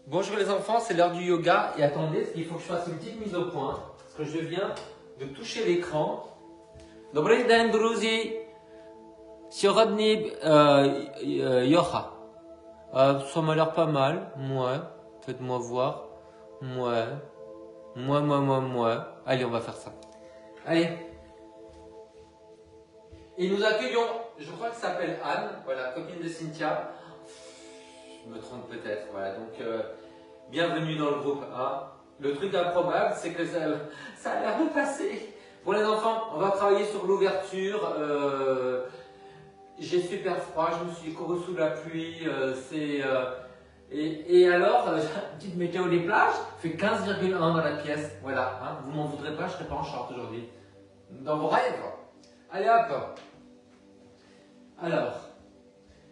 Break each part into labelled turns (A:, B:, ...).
A: Bonjour les enfants, c'est l'heure du yoga et attendez, il faut que je fasse une petite mise au point parce que je viens de toucher l'écran. Dobry den, друзі! Сьогодні yoga. Ça m'a l'air pas mal, moi. Faites-moi voir. Moi. Moi. Allez, on va faire ça. Allez. Et nous accueillons, je crois qu'elle s'appelle Anne, voilà, copine de Cynthia. Je me trompe peut-être, voilà, donc bienvenue dans le groupe A. Le truc improbable, c'est que ça a l'air de passer. Pour les enfants, on va travailler sur l'ouverture. J'ai super froid, je me suis couru sous la pluie. Et alors, petite météo des plages, fait 15,1 dans la pièce. Voilà, hein, vous m'en voudrez pas, je serai pas en short aujourd'hui. Dans vos rêves. Allez hop. Alors,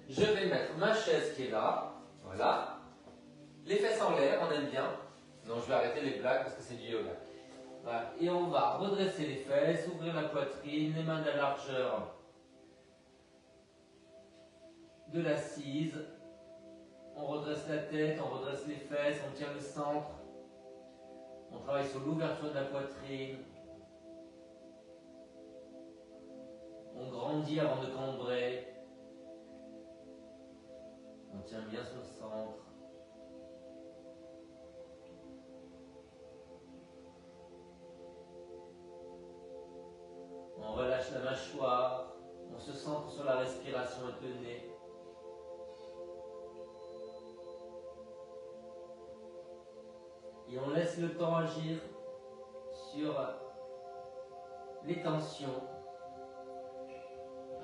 A: je vais mettre ma chaise qui est là. Voilà. Les fesses en l'air, on aime bien. Non, je vais arrêter les blagues parce que c'est du yoga. Voilà. Et on va redresser les fesses, ouvrir la poitrine, les mains de la largeur de l'assise. On redresse la tête, on redresse les fesses, on tient le centre. On travaille sur l'ouverture de la poitrine. On grandit avant de cambrer. On tient bien son centre. On relâche la mâchoire. On se centre sur la respiration avec le nez. Et on laisse le temps agir sur les tensions.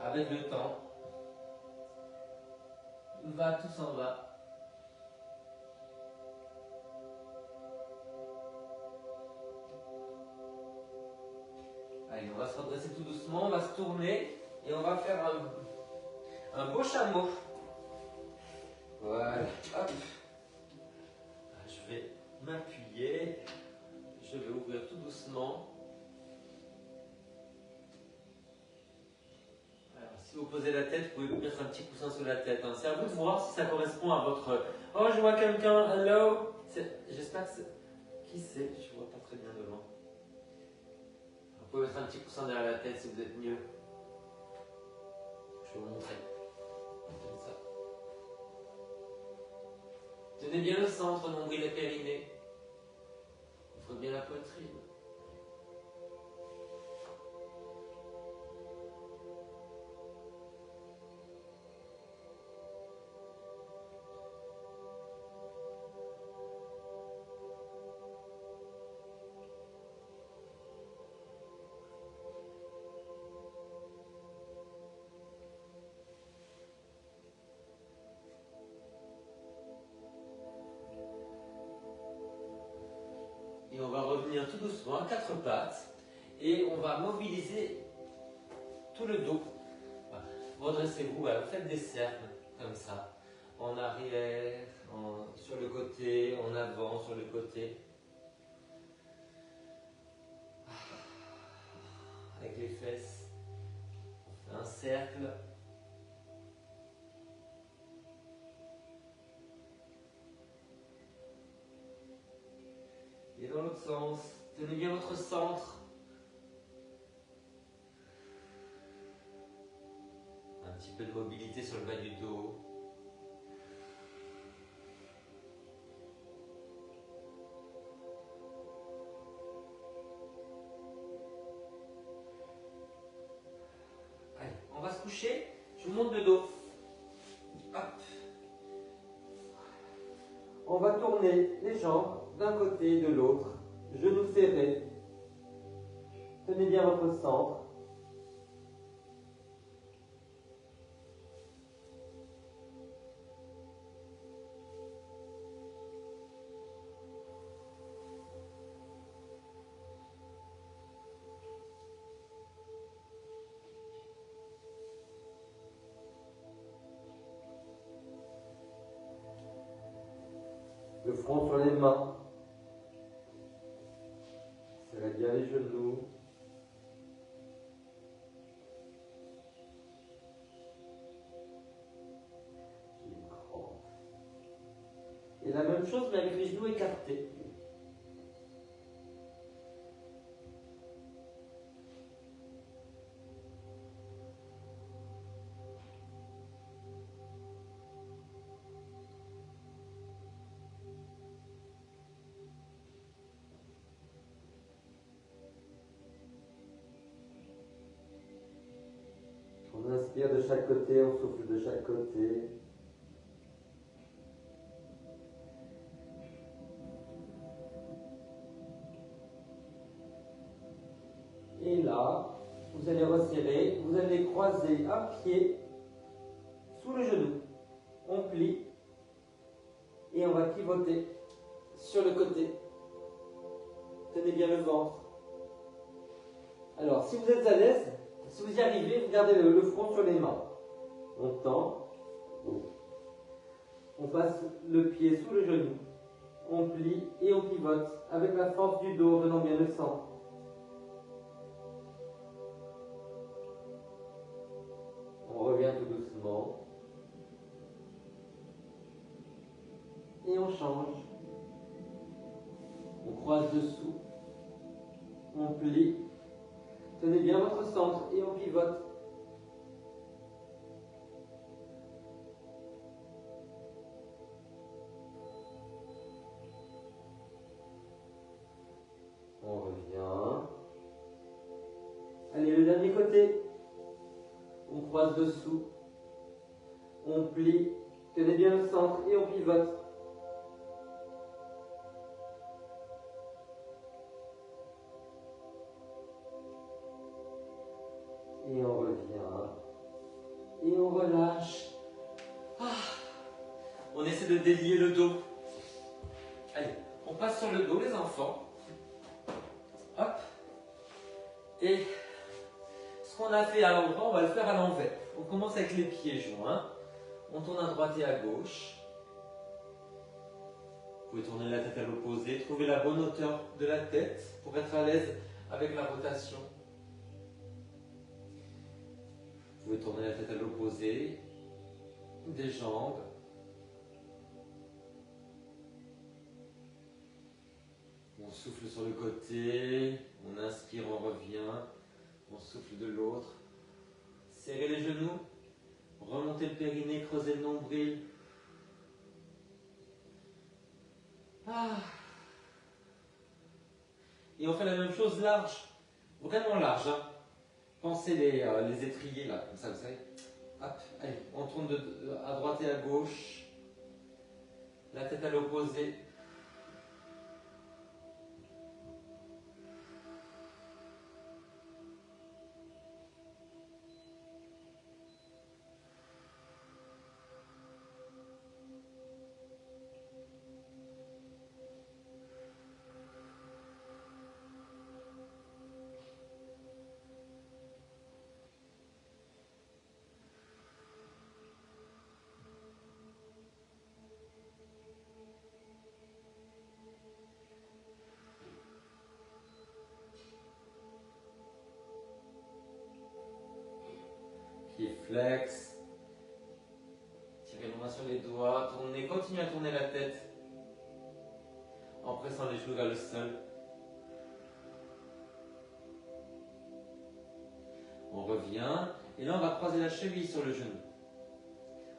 A: Avec le temps, tout s'en va. Allez, on va se redresser tout doucement, on va se tourner et on va faire un beau chameau. Voilà. Hop. Je vais m'appuyer. Je vais ouvrir tout doucement. Alors, si vous posez la tête, vous pouvez mettre un petit coussin sur la tête. Hein. C'est à vous de voir si ça correspond à votre... Oh, je vois quelqu'un. Hello. J'espère que c'est... Qui c'est? Je vois pas très bien devant. Vous pouvez mettre un petit coussin derrière la tête si vous êtes mieux. Je vais vous montrer. Comme ça. Tenez bien le centre, nombril et périnée. Ouvrez bien la poitrine. Et on va revenir tout doucement à quatre pattes et on va mobiliser tout le dos. Redressez-vous, vous faites des cercles comme ça, en arrière, sur le côté, en avant, sur le côté. Avec les fesses, on fait un cercle. Et dans l'autre sens, tenez bien votre centre. Un petit peu de mobilité sur le bas du dos. Allez, on va se coucher. Je vous montre le dos. Hop. On va tourner les jambes d'un côté et de l'autre. Genoux serrés. Tenez bien votre centre. Le front sur les mains. Serrez bien les genoux. Et la même chose, mais avec les genoux écartés. On inspire de chaque côté, on souffle de chaque côté. Et là, vous allez resserrer, vous allez croiser un pied sous le genou. On plie et on va pivoter sur le côté. Tenez bien le ventre. Alors, si vous êtes à l'aise, si vous y arrivez, vous gardez le front sur les mains. On tend. On passe le pied sous le genou. On plie et on pivote avec la force du dos, donnant bien le centre. On revient tout doucement. Et on change. On croise dessous. On plie. Tenez bien votre centre et on pivote. On revient. Allez, le dernier côté. On croise dessous. On plie. Tenez bien le centre et on pivote. Et on revient. Et on relâche. Ah. On essaie de délier le dos. Allez, on passe sur le dos, les enfants. Hop. Et ce qu'on a fait à l'endroit, on va le faire à l'envers. On commence avec les pieds joints. On tourne à droite et à gauche. Vous pouvez tourner la tête à l'opposé. Trouvez la bonne hauteur de la tête pour être à l'aise avec la rotation. Vous pouvez tourner la tête à l'opposé des jambes. On souffle sur le côté, on inspire, on revient, on souffle de l'autre. Serrez les genoux, remontez le périnée, creusez le nombril. Ah. Et on fait la même chose large, vraiment large. Hein. Pensez les étriers là, comme ça, vous savez. Hop, allez, on tourne à droite et à gauche. La tête à l'opposé. Pied flex. Tirez les mains sur les doigts. Tournez, continuez à tourner la tête en pressant les genoux vers le sol. On revient et là on va croiser la cheville sur le genou.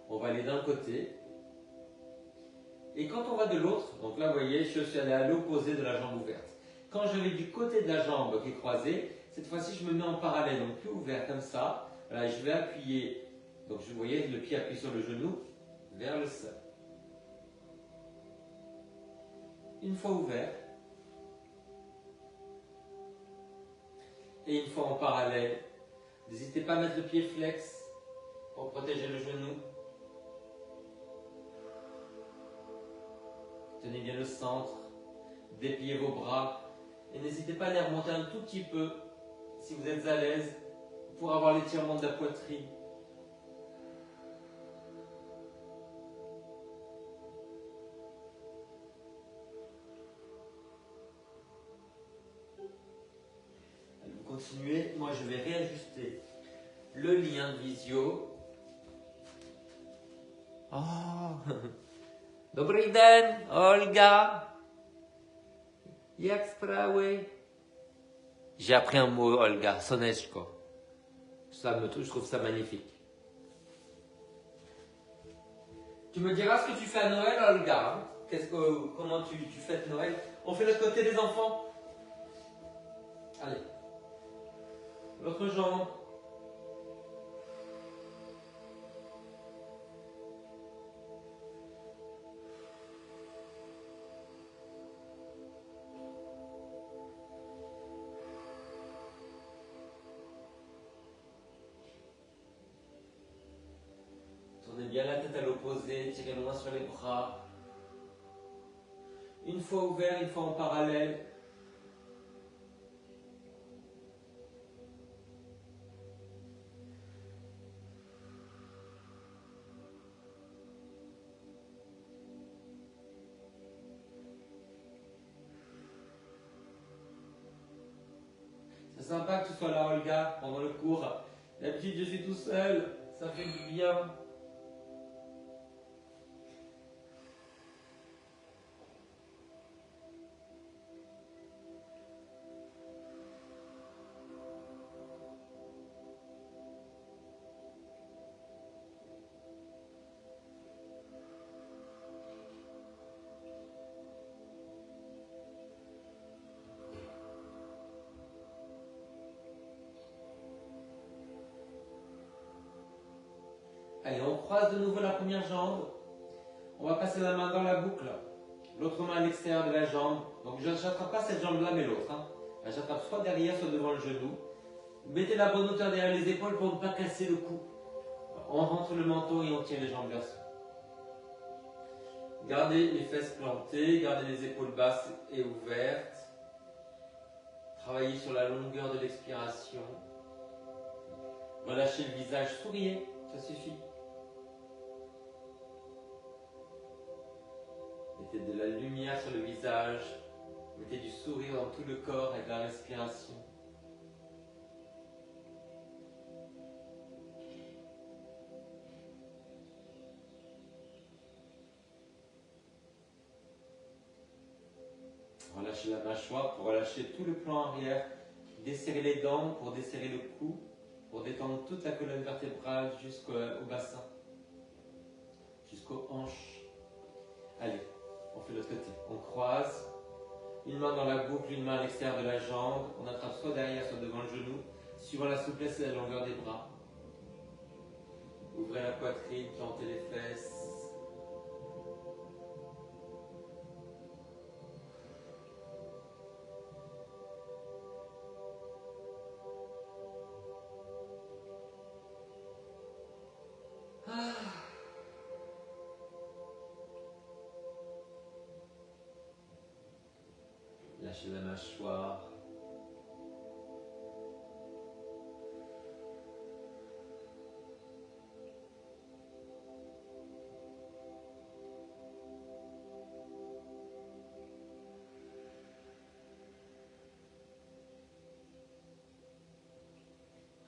A: On va aller d'un côté et quand on va de l'autre, donc là vous voyez je suis allé à l'opposé de la jambe ouverte. Quand je vais du côté de la jambe qui est croisée, cette fois-ci je me mets en parallèle, donc plus ouvert comme ça. Voilà, je vais appuyer, donc vous voyez le pied appuie sur le genou vers le sol. Une fois ouvert et une fois en parallèle. N'hésitez pas à mettre le pied flex pour protéger le genou. Tenez bien le centre, dépliez vos bras et n'hésitez pas à les remonter un tout petit peu si vous êtes à l'aise pour avoir l'étirement de la poitrine. Vous continuez, moi je vais réajuster le lien de visio. Oh. Dobry den, Olga. Jak sprawy? J'ai appris un mot, Olga, soneczko. Je trouve ça magnifique. Tu me diras ce que tu fais à Noël, Olga. Comment tu fêtes Noël? On fait l'autre côté des enfants. Allez. L'autre jambe. Tournez bien la tête à l'opposé, tirez loin sur les bras. Une fois ouvert, une fois en parallèle. C'est sympa que tu sois là, Olga, pendant le cours. D'habitude, je suis tout seul. Ça fait du bien. Allez, on croise de nouveau la première jambe. On va passer la main dans la boucle. L'autre main à l'extérieur de la jambe. Donc je n'attrape pas cette jambe-là, mais l'autre. J'attrape soit derrière, soit devant le genou. Mettez la bonne hauteur derrière les épaules pour ne pas casser le cou. On rentre le menton et on tire les jambes vers soi. Gardez les fesses plantées, gardez les épaules basses et ouvertes. Travaillez sur la longueur de l'expiration. Relâchez le visage, souriez, ça suffit. Mettez de la lumière sur le visage. Mettez du sourire dans tout le corps avec la respiration. Relâchez la mâchoire pour relâcher tout le plan arrière. Desserrez les dents pour desserrer le cou, pour détendre toute la colonne vertébrale jusqu'au bassin, jusqu'aux hanches. Allez, on fait l'autre côté. On croise, une main dans la boucle, une main à l'extérieur de la jambe. On attrape soit derrière, soit devant le genou, suivant la souplesse et la longueur des bras. Ouvrez la poitrine, plantez les fesses. Lâchez la mâchoire.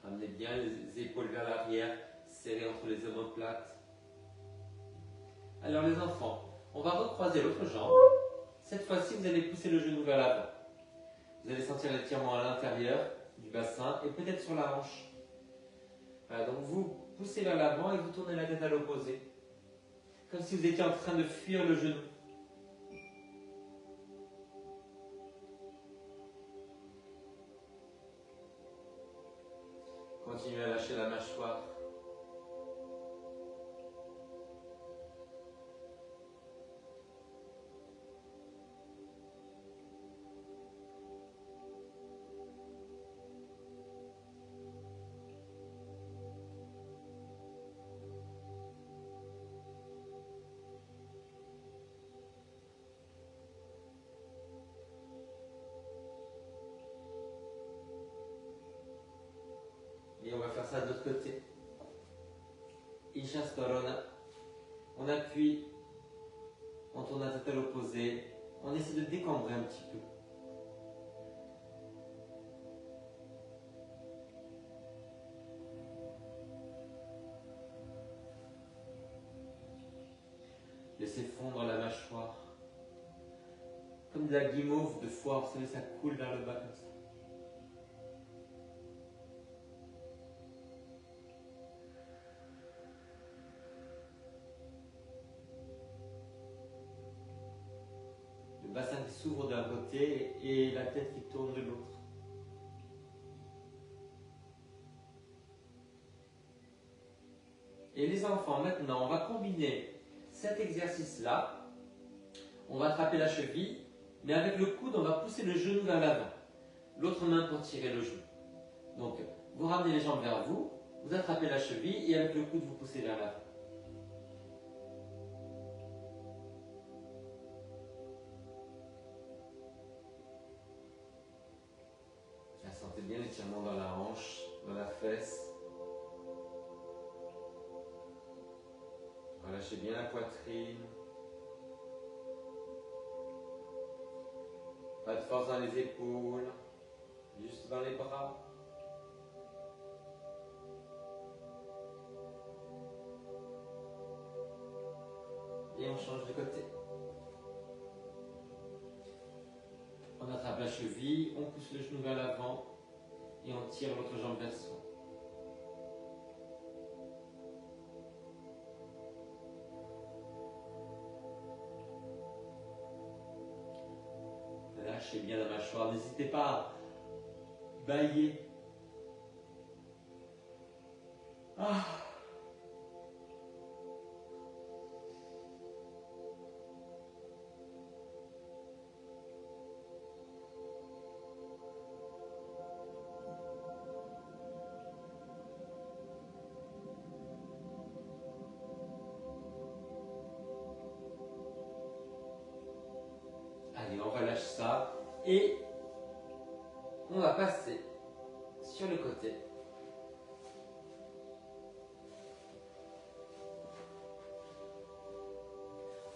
A: Ramenez bien les épaules vers l'arrière, serrez entre les omoplates. Alors les enfants, on va recroiser l'autre jambe. Cette fois-ci, vous allez pousser le genou vers l'avant. Vous allez sentir l'étirement à l'intérieur du bassin et peut-être sur la hanche. Voilà, donc vous poussez vers l'avant et vous tournez la tête à l'opposé. Comme si vous étiez en train de fuir le genou. Continuez à lâcher la mâchoire. Et on va faire ça de l'autre côté. Ishastorona. On appuie, on tourne la tête à l'opposé. On essaie de décambrer un petit peu. Laissez fondre la comme de la guimauve de foie, vous savez, ça coule vers le bas comme ça. Le bassin qui s'ouvre d'un côté et la tête qui tourne de l'autre. Et les enfants, maintenant, on va combiner cet exercice-là. On va attraper la cheville, mais avec le coude, on va pousser le genou vers l'avant. L'autre main pour tirer le genou. Donc, vous ramenez les jambes vers vous, vous attrapez la cheville et avec le coude, vous poussez vers l'avant. Là, sentez bien l'étirement dans la hanche, dans la fesse. Relâchez bien la poitrine. Pas de force dans les épaules, juste dans les bras. Et on change de côté. On attrape la cheville, on pousse le genou vers l'avant et on tire l'autre jambe vers soi. Lâchez bien la mâchoire, n'hésitez pas à bâiller. Ah. Allez, on relâche ça et on va passer sur le côté.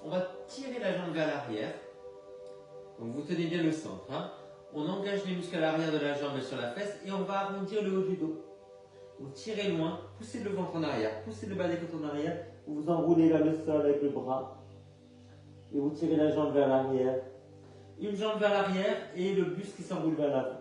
A: On va tirer la jambe vers l'arrière. Donc vous tenez bien le centre. Hein. On engage les muscles à l'arrière de la jambe sur la fesse et on va arrondir le haut du dos. Vous tirez loin, poussez le ventre en arrière, poussez le bas des côtes en arrière. Vous vous enroulez vers le sol avec le bras. Et vous tirez la jambe vers l'arrière. Une jambe vers l'arrière et le buste qui s'enroule vers l'avant.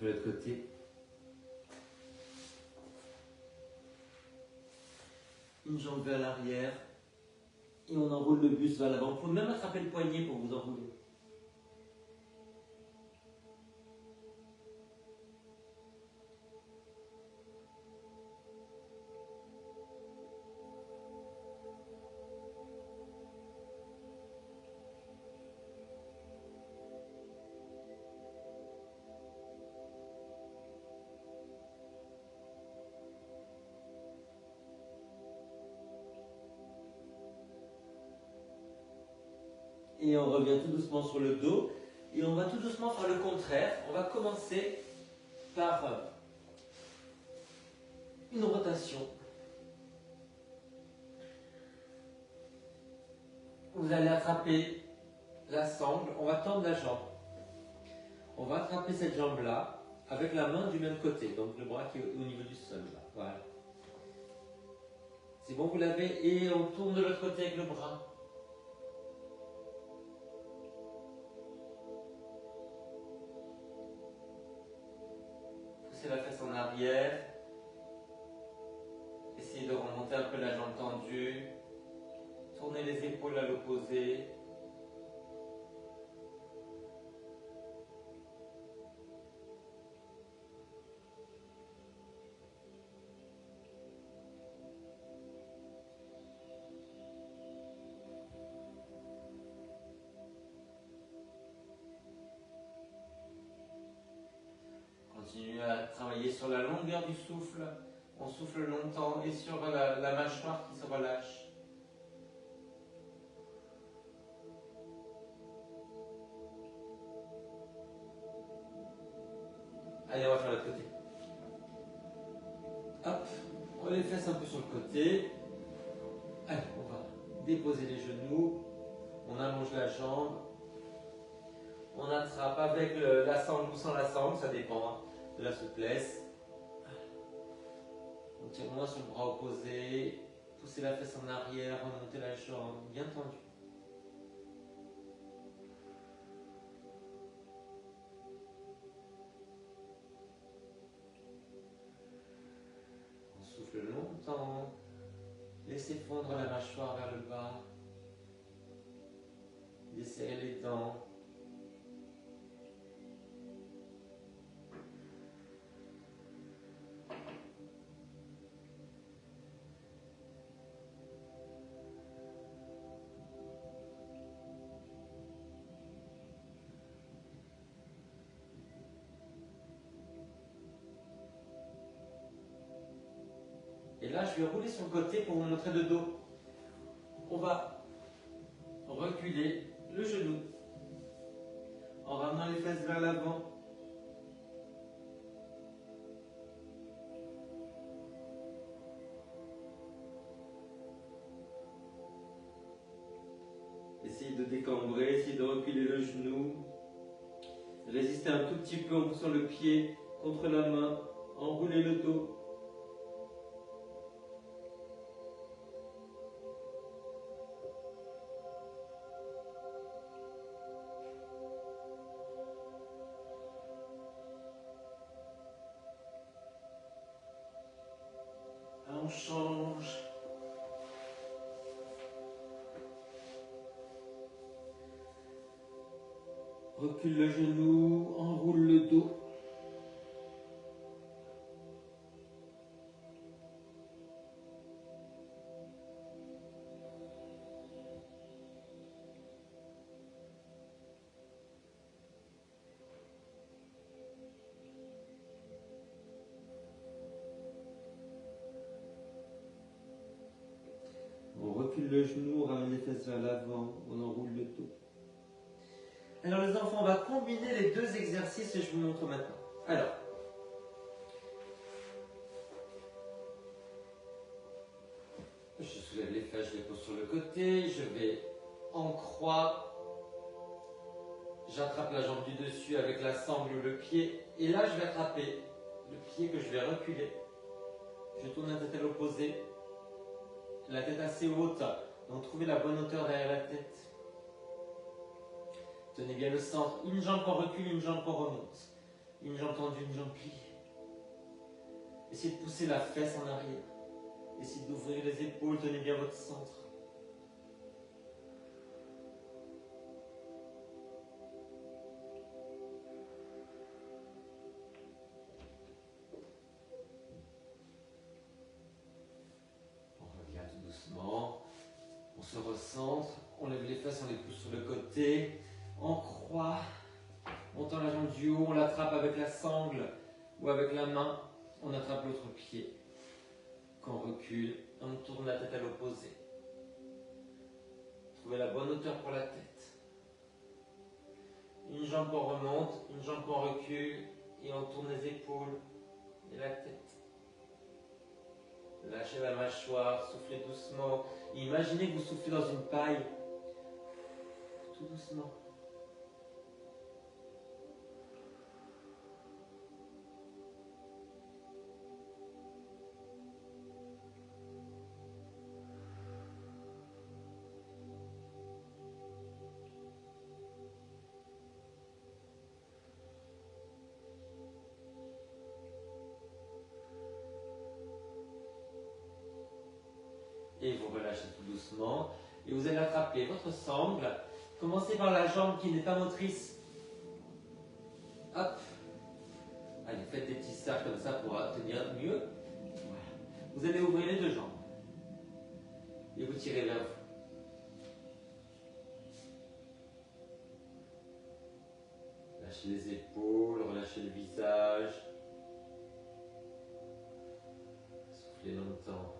A: De l'autre côté. Une jambe vers l'arrière. Et on enroule le buste vers l'avant. Vous pouvez même attraper le poignet pour vous enrouler. Et on revient tout doucement sur le dos. Et on va tout doucement faire le contraire. On va commencer par une rotation. Vous allez attraper la sangle. On va tendre la jambe. On va attraper cette jambe-là avec la main du même côté. Donc le bras qui est au niveau du sol. Là. Voilà. C'est bon, vous l'avez. Et on tourne de l'autre côté avec le bras. Poussez la fesse en arrière. Essayez de remonter un peu la jambe tendue. Tournez les épaules à l'opposé. Voyez, sur la longueur du souffle, on souffle longtemps et sur la mâchoire qui se relâche. Allez, on va faire l'autre côté. Hop, on les fesses un peu sur le côté. Allez, on va déposer les genoux. On allonge la jambe. On attrape avec la sangle ou sans la sangle, ça dépend de la souplesse. On tire moins sur le bras opposé. Poussez la fesse en arrière, remontez la jambe, bien tendue. On souffle longtemps. Laissez fondre la mâchoire vers le bas. Desserrez les dents. Et là, je vais rouler sur le côté pour vous montrer le dos. On va reculer le genou en ramenant les fesses vers l'avant. Essayez de décambrer, essayez de reculer le genou. Résistez un tout petit peu en poussant le pied contre la main. Enroulez le dos. On change. Recule le genou, enroule le dos. On recule le genou, on ramène les fesses vers l'avant, on enroule le dos. Alors les enfants, on va combiner les deux exercices et je vous montre maintenant. Alors, je soulève les fesses, je les pose sur le côté, je vais en croix, j'attrape la jambe du dessus avec la sangle ou le pied, et là je vais attraper le pied que je vais reculer. Je tourne la tête à l'opposé, la tête assez haute, donc trouvez la bonne hauteur derrière la tête. Tenez bien le centre, une jambe qu'on recule, une jambe qu'on remonte. Une jambe tendue, une jambe pliée. Essayez de pousser la fesse en arrière. Essayez d'ouvrir les épaules, tenez bien votre centre. On revient tout doucement. On se recentre, on lève les fesses, on les pousse sur le côté. On croix. On tend la jambe du haut, on l'attrape avec la sangle ou avec la main. On attrape l'autre pied. Qu'on recule, on tourne la tête à l'opposé. Trouvez la bonne hauteur pour la tête. Une jambe qu'on remonte, une jambe qu'on recule et on tourne les épaules et la tête. Lâchez la mâchoire, soufflez doucement. Imaginez que vous soufflez dans une paille. Tout doucement. Et vous relâchez tout doucement. Et vous allez attraper votre sangle. Commencez par la jambe qui n'est pas motrice. Hop. Allez, faites des petits cercles comme ça pour tenir mieux. Voilà. Vous allez ouvrir les deux jambes. Et vous tirez vers vous. Lâchez les épaules, relâchez le visage. Soufflez longtemps.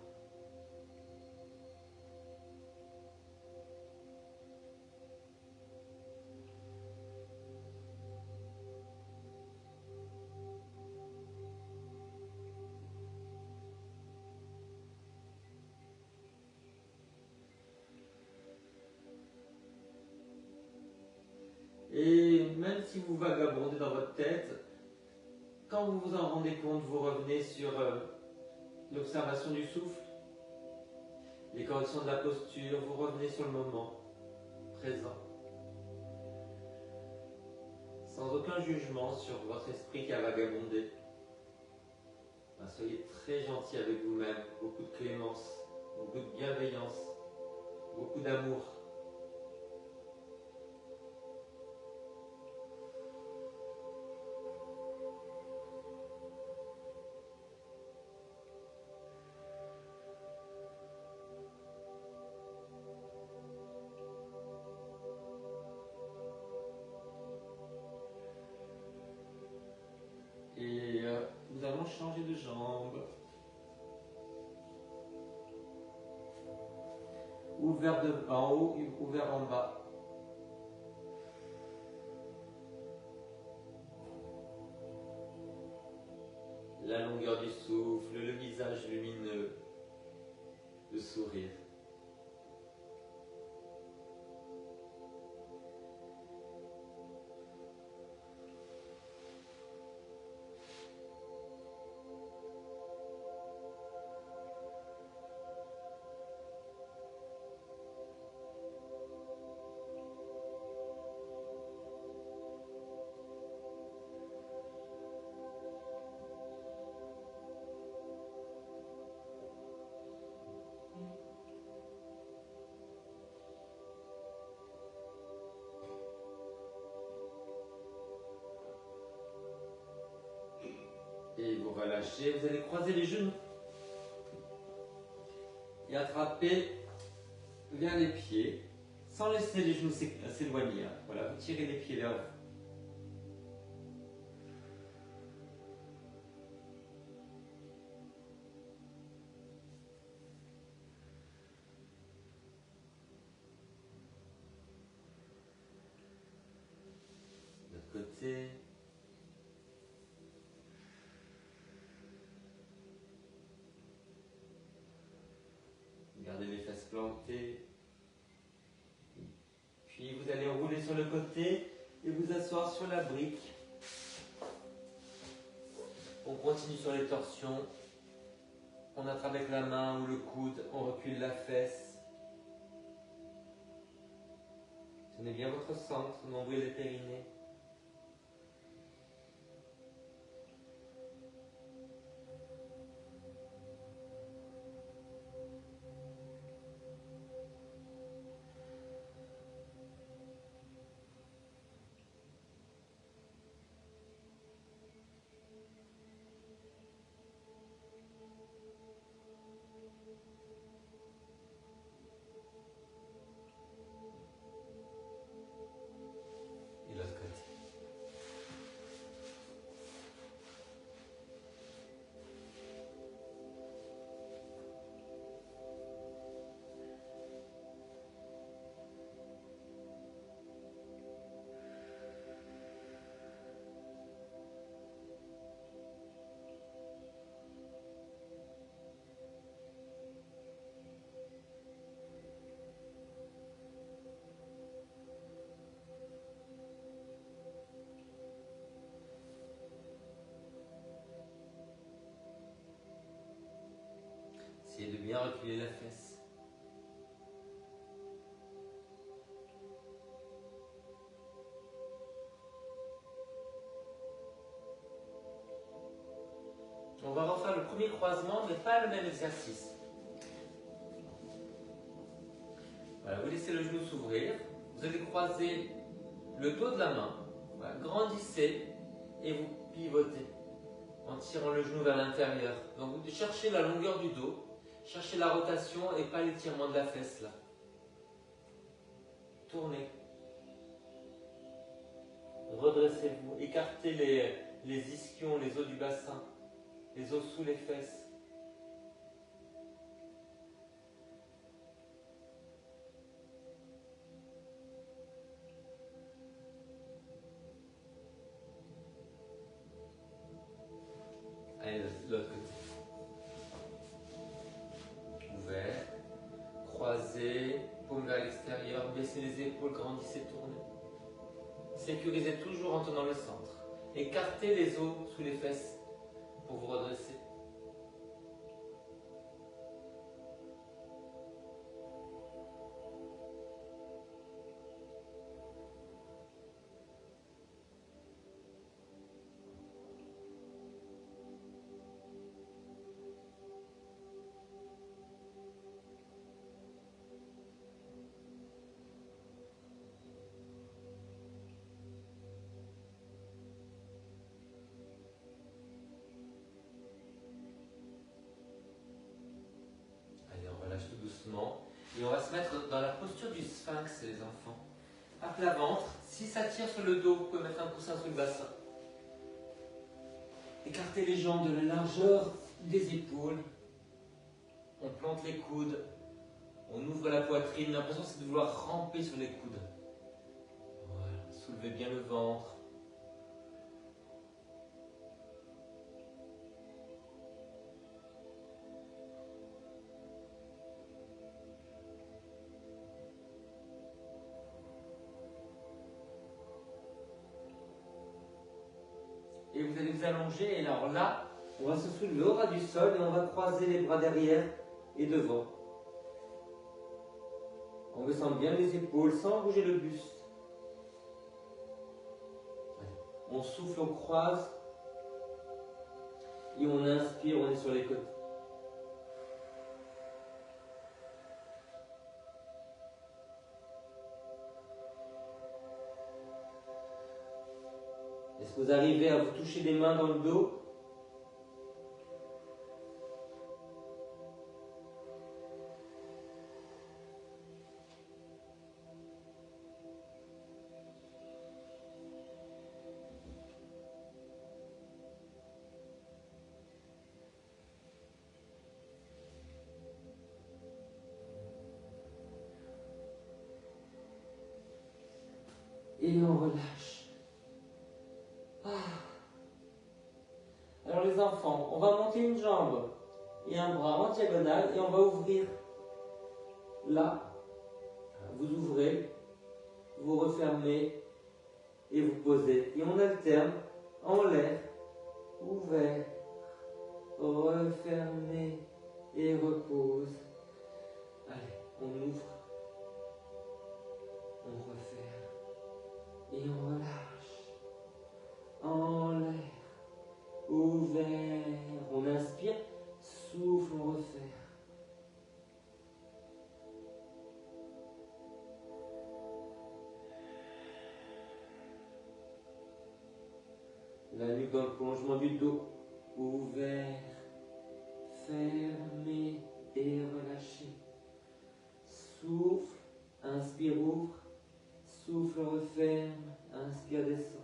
A: Et même si vous vagabondez dans votre tête, quand vous vous en rendez compte, vous revenez sur l'observation du souffle, les corrections de la posture, vous revenez sur le moment présent. Sans aucun jugement sur votre esprit qui a vagabondé. Soyez très gentil avec vous-même, beaucoup de clémence, beaucoup de bienveillance, beaucoup d'amour. Et nous allons changer de jambe. Ouvert en haut et ouvert en bas. La longueur du souffle, le visage lumineux, le sourire. Et vous relâchez, vous allez croiser les genoux et attraper vers les pieds sans laisser les genoux s'éloigner. Voilà, vous tirez les pieds vers vous. De l'autre côté. Gardez les fesses plantées. Puis vous allez rouler sur le côté et vous asseoir sur la brique. On continue sur les torsions. On attrape avec la main ou le coude, on recule la fesse. Tenez bien votre centre, nombril et périnée. Essayez de bien reculer la fesse. On va refaire le premier croisement, mais pas le même exercice. Voilà, vous laissez le genou s'ouvrir. Vous allez croiser le dos de la main. Voilà, grandissez et vous pivotez en tirant le genou vers l'intérieur. Donc vous cherchez la longueur du dos, cherchez la rotation et pas l'étirement de la fesse là. Tournez. Redressez-vous. Écartez les ischions, les os du bassin, les os sous les fesses. Allez, paume vers l'extérieur, baissez les épaules, grandissez, tournez. Sécurisez toujours en tenant le centre. Écartez les os sous les fesses pour vous redresser. Tout doucement. Et on va se mettre dans la posture du sphinx, les enfants. À plat ventre. Si ça tire sur le dos, vous pouvez mettre un coussin sous le bassin. Écartez les jambes de la largeur des épaules. On plante les coudes. On ouvre la poitrine. L'impression c'est de vouloir ramper sur les coudes. Voilà. Soulevez bien le ventre. Et vous allez vous allonger, et alors là, on va se soulever au ras du sol et on va croiser les bras derrière et devant. On descend bien les épaules sans bouger le buste. On souffle, on croise et on inspire, on est sur les côtés. Est-ce que vous arrivez à vous toucher les mains dans le dos? Et on relâche. Alors les enfants, on va monter une jambe et un bras en diagonale et on va ouvrir là. Vous ouvrez, vous refermez et vous posez. Et on alterne en l'air, ouvert, refermé et repose. Allez, on ouvre, on referme et on relâche. En l'air. Ouvert, on inspire, souffle, on referme. La nuque dans le prolongement du dos, ouvert, fermé et relâché. Souffle, inspire, ouvre, souffle, referme, inspire, descend.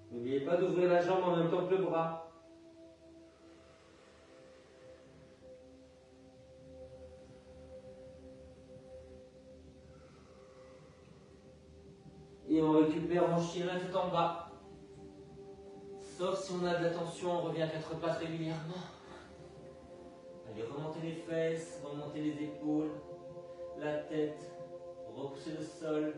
A: N'oubliez pas d'ouvrir la jambe en même temps que le bras. Et on récupère en chien la tête en bas. Sauf si on a de la tension, on revient à quatre pattes régulièrement. Allez, remontez les fesses, remontez les épaules, la tête, repoussez le sol.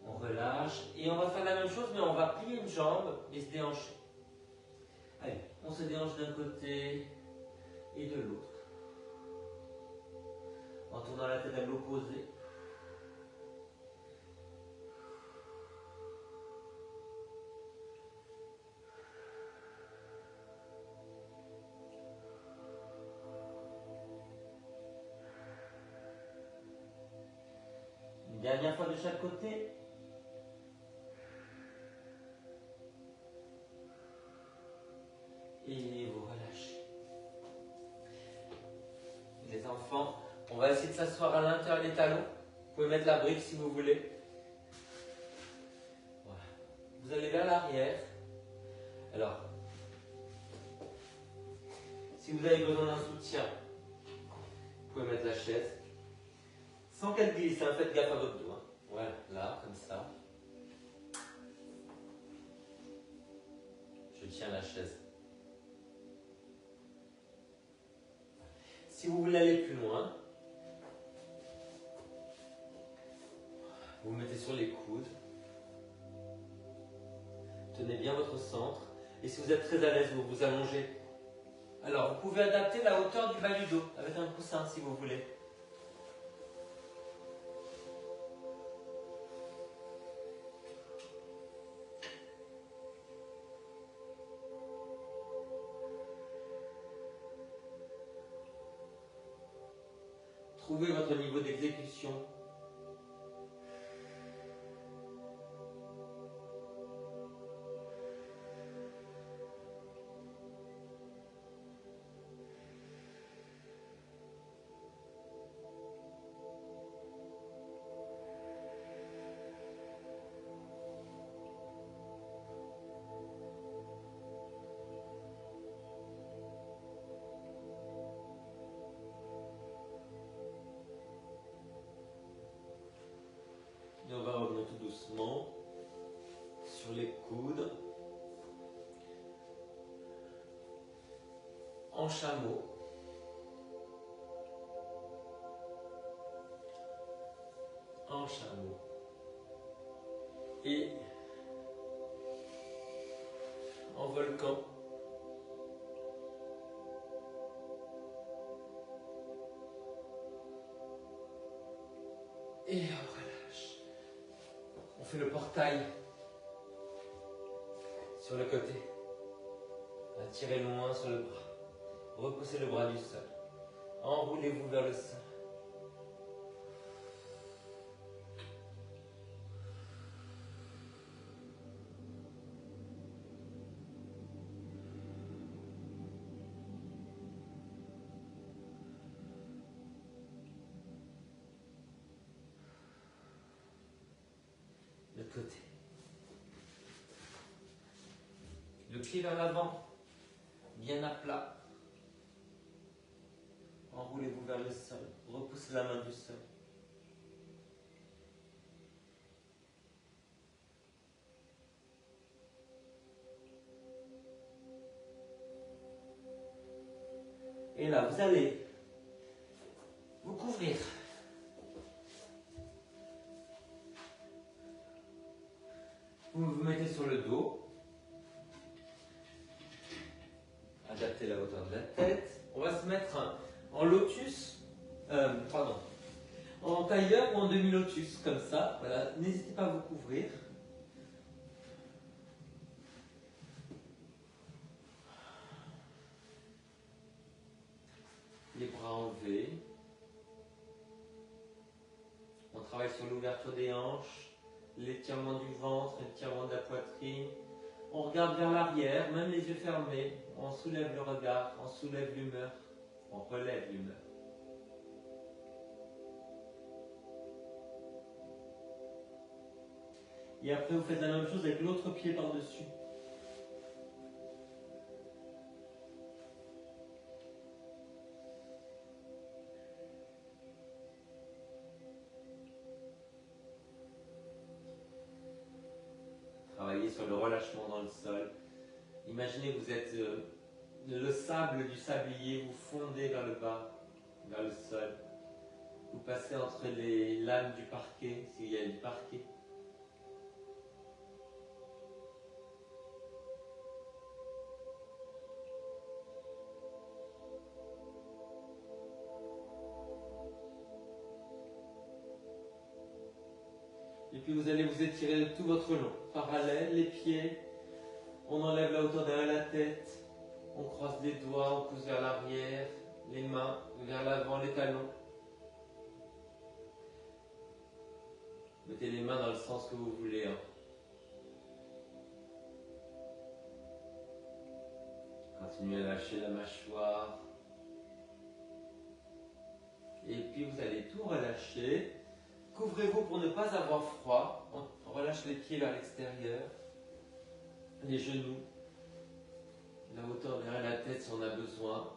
A: On relâche et on va faire la même chose, mais on va plier une jambe et se déhancher. Allez, on se déhanche d'un côté et de l'autre. En tournant la tête à l'opposé. Une dernière fois de chaque côté. Et vous relâchez. Les enfants, on va essayer de s'asseoir à l'intérieur des talons. Vous pouvez mettre la brique si vous voulez. Voilà. Vous allez vers l'arrière. Alors, si vous avez besoin d'un soutien, chaise. Sans qu'elle glisse, hein, faites gaffe à votre dos. Hein. Voilà, là, comme ça. Je tiens la chaise. Si vous voulez aller plus loin, vous vous mettez sur les coudes. Tenez bien votre centre. Et si vous êtes très à l'aise, vous vous allongez. Alors, vous pouvez adapter la hauteur du bas du dos avec un coussin si vous voulez. Trouvez votre niveau d'exécution. Et on va revenir tout doucement sur les coudes, en chameau. En chameau. Et en volcan. Et on relâche. On fait le portail sur le côté. Attirez loin sur le bras. Repoussez le bras du sol. Enroulez-vous vers le sol. Le côté. Le pied vers l'avant, bien à plat. Enroulez-vous vers le sol. Repoussez la main du sol. Et là, vous allez vous couvrir. Vous vous mettez sur le dos. Adaptez la hauteur de la tête. On va se mettre en lotus, en tailleur ou en demi-lotus, comme ça. Voilà. N'hésitez pas à vous couvrir. Les bras enlevés. On travaille sur l'ouverture des hanches, l'étirement du ventre, l'étirement de la poitrine. On regarde vers l'arrière, même les yeux fermés. On soulève le regard, on soulève l'humeur, on relève l'humeur. Et après, vous faites la même chose avec l'autre pied par-dessus. Travaillez sur le relâchement dans le sol. Imaginez que vous êtes le sable du sablier, vous fondez vers le bas, vers le sol. Vous passez entre les lames du parquet, s'il y a du parquet. Et puis vous allez vous étirer de tout votre long. Parallèle, les pieds. On enlève la hauteur derrière la tête. On croise les doigts, on pousse vers l'arrière. Les mains vers l'avant, les talons. Mettez les mains dans le sens que vous voulez. Hein. Continuez à lâcher la mâchoire. Et puis vous allez tout relâcher. Couvrez-vous pour ne pas avoir froid. On relâche les pieds vers l'extérieur. Les genoux. La hauteur derrière la tête si on a besoin.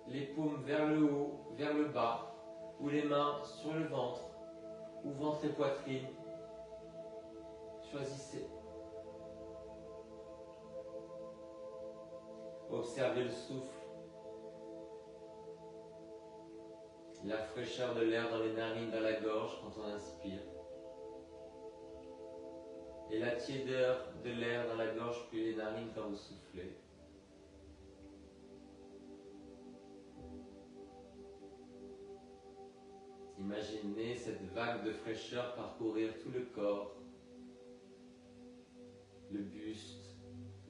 A: Les paumes vers le haut, vers le bas. ou les mains sur le ventre, ou ventre et poitrine. Choisissez. Observez le souffle. La fraîcheur de l'air dans les narines, dans la gorge quand on inspire. Et la tiédeur de l'air dans la gorge puis les narines quand vous soufflez. Imaginez cette vague de fraîcheur parcourir tout le corps, le buste,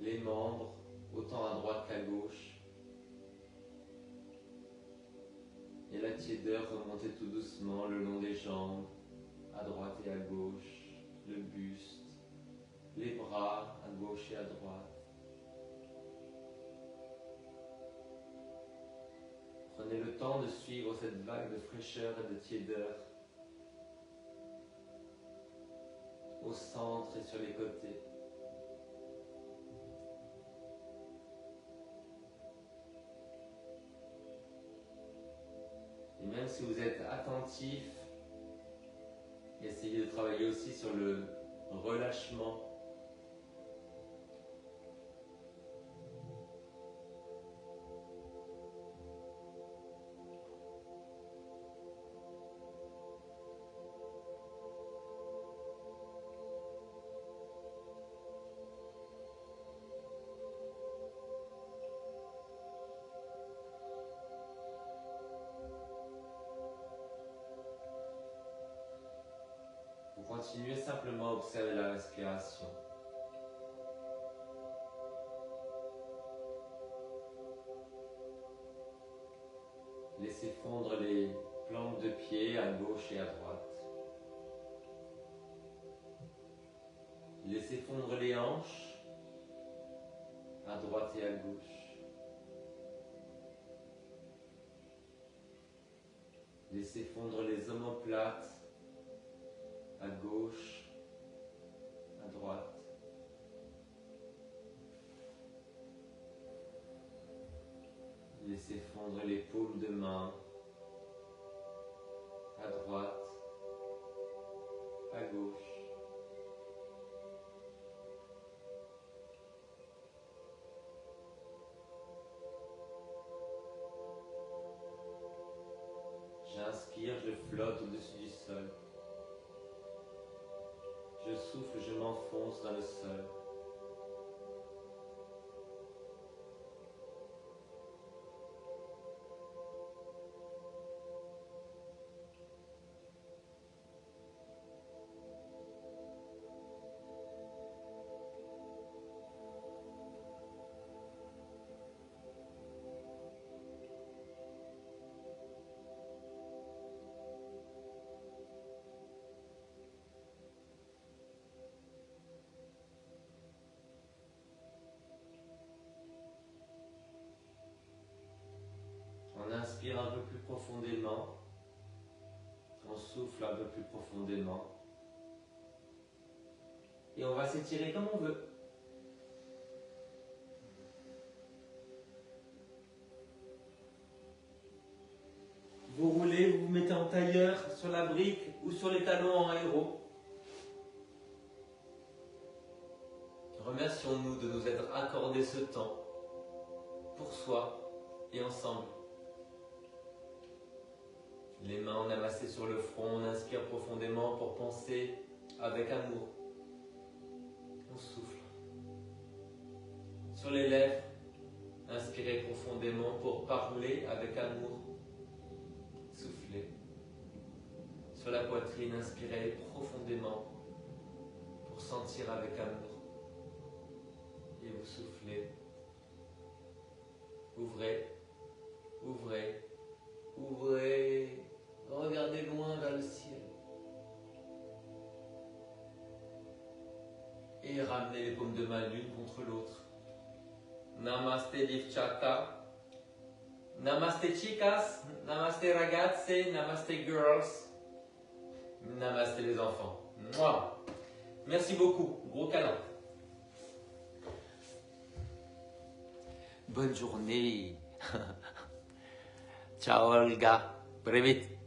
A: les membres, autant à droite qu'à gauche. Et la tiédeur remonter tout doucement le long des jambes, à droite et à gauche, le buste, les bras à gauche et à droite. Prenez le temps de suivre cette vague de fraîcheur et de tiédeur au centre et sur les côtés. Et même si vous êtes attentif, essayez de travailler aussi sur le relâchement. Continuez simplement à observer la respiration. Laissez fondre les plantes de pied à gauche et à droite. Laissez fondre les hanches à droite et à gauche. Laissez fondre les omoplates à gauche, à droite. Laissez fondre les paumes de main, à droite, à gauche. J'inspire, je flotte au-dessus du sol. Je souffle, je m'enfonce dans le sol. On inspire un peu plus profondément. On souffle un peu plus profondément. Et on va s'étirer comme on veut. Vous roulez, vous vous mettez en tailleur sur la brique ou sur les talons en héros. Remercions-nous de nous être accordé ce temps pour soi et ensemble. Les mains amassées sur le front, on inspire profondément pour penser avec amour. On souffle. Sur les lèvres, inspirez profondément pour parler avec amour. Soufflez. Sur la poitrine, inspirez profondément pour sentir avec amour. Et vous soufflez. Ouvrez, ouvrez, ouvrez. Regardez loin vers le ciel. Et ramenez les paumes de main l'une contre l'autre. Namaste Divchata. Namaste chicas. Namaste ragazze. Namaste girls. Namaste les enfants. Mouah. Merci beaucoup. Gros câlin. Bonne journée. Ciao Olga. Привет.